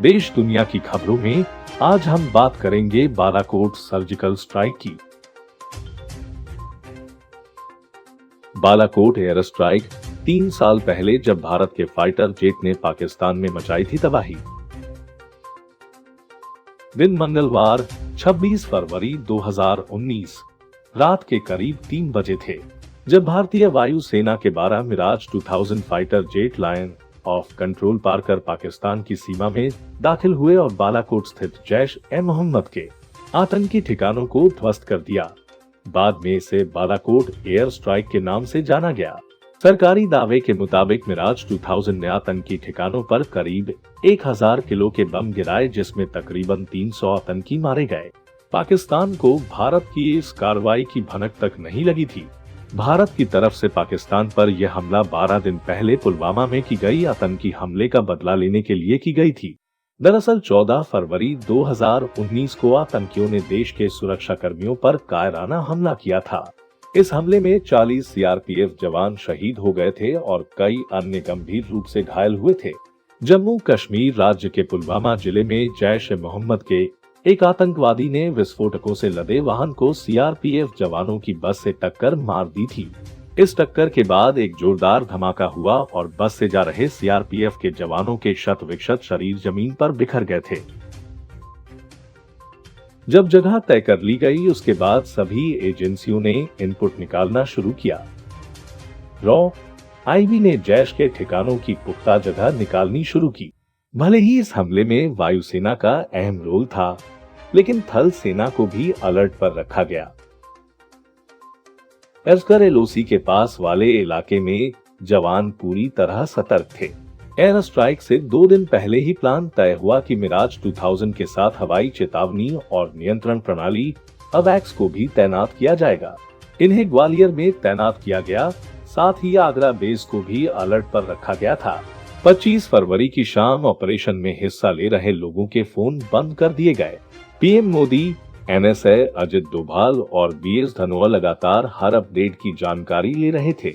देश दुनिया की खबरों में आज हम बात करेंगे बालाकोट सर्जिकल स्ट्राइक की। बालाकोट एयर स्ट्राइक 3 साल पहले जब भारत के फाइटर जेट ने पाकिस्तान में मचाई थी तबाही। दिन मंगलवार 26 फरवरी 2019 रात के करीब 3 बजे थे जब भारतीय वायुसेना के 12 Mirage 2000 fighter jet line of control पार कर पाकिस्तान की सीमा में दाखिल हुए और बालाकोट स्थित जैश-ए-मोहम्मद के आतंकी ठिकानों को ध्वस्त कर दिया। बाद में इसे बालाकोट एयर स्ट्राइक के नाम से जाना गया। सरकारी दावे के मुताबिक मिराज 2000 ने आतंकी ठिकानों पर करीब 1000 किलो के बम गिराए, जिसमें तकरीबन 300 आतंकी मारे गए। पाकिस्तान को भारत की इस कार्रवाई की भनक तक नहीं लगी थी। भारत की तरफ से पाकिस्तान पर यह हमला 12 दिन पहले पुलवामा में की गई आतंकी हमले का बदला लेने के लिए की गई थी। दरअसल 14 फरवरी 2019 को आतंकियों ने देश के सुरक्षा कर्मियों पर कायराना हमला किया था। इस हमले में 40 सीआरपीएफ जवान शहीद हो गए थे और कई अन्य गंभीर रूप से घायल हुए थे। जम्मू कश्मीर राज्य के पुलवामा जिले में जैश-ए-मोहम्मद के एक आतंकवादी ने विस्फोटकों से लदे वाहन को सीआरपीएफ जवानों की बस से टक्कर मार दी थी। इस टक्कर के बाद एक जोरदार धमाका हुआ और बस से जा रहे सीआरपीएफ के जवानों के शत विक्षत शरीर जमीन पर बिखर गए थे। जब जगह तय कर ली गई, उसके बाद सभी एजेंसियों ने इनपुट निकालना शुरू किया। रॉ आईबी ने जैश के ठिकानों की पुख्ता जगह निकालनी शुरू की। भले ही इस हमले में वायुसेना का अहम रोल था, लेकिन थल सेना को भी अलर्ट पर रखा गया। एस्कर एलओसी के पास वाले इलाके में जवान पूरी तरह सतर्क थे। एयर स्ट्राइक से 2 दिन पहले ही प्लान तय हुआ कि मिराज 2000 के साथ हवाई चेतावनी और नियंत्रण प्रणाली अवैक्स को भी तैनात किया जाएगा। इन्हें ग्वालियर में तैनात किया गया, साथ ही आगरा बेस को भी अलर्ट पर रखा गया था। 25 फरवरी की शाम ऑपरेशन में हिस्सा ले रहे लोगों के फोन बंद कर दिए गए। पीएम मोदी, एनएसए अजित डोभाल और बीएस धनोआ लगातार हर अपडेट की जानकारी ले रहे थे।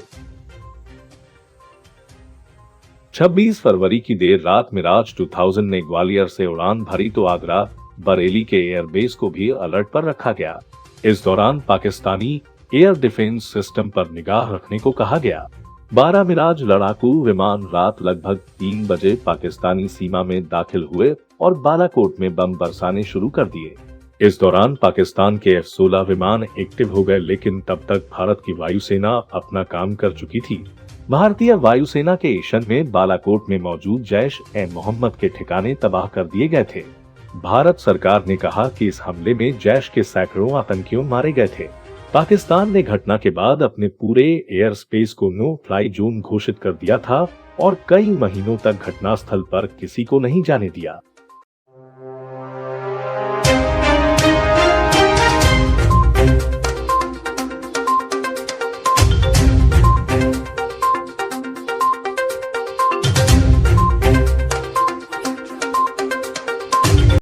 26 फरवरी की देर रात मिराज 2000 ने ग्वालियर से उड़ान भरी तो आगरा बरेली के एयरबेस को भी अलर्ट पर रखा गया। इस दौरान पाकिस्तानी एयर डिफेंस सिस्टम पर निगाह रखने को कहा गया। 12 मिराज लड़ाकू विमान रात लगभग 3 बजे पाकिस्तानी सीमा में दाखिल हुए और बालाकोट में बम बरसाने शुरू कर दिए। इस दौरान पाकिस्तान के F-16 विमान एक्टिव हो गए, लेकिन तब तक भारत की वायुसेना अपना काम कर चुकी थी। भारतीय वायुसेना के एक्शन में बालाकोट में मौजूद जैश-ए-मोहम्मद के ठिकाने तबाह कर दिए गए थे। भारत सरकार ने कहा कि इस हमले में जैश के सैकड़ों आतंकियों मारे गए थे। पाकिस्तान ने घटना के बाद अपने पूरे एयर स्पेस को नो फ्लाई जोन घोषित कर दिया था और कई महीनों तक घटनास्थल पर किसी को नहीं जाने दिया।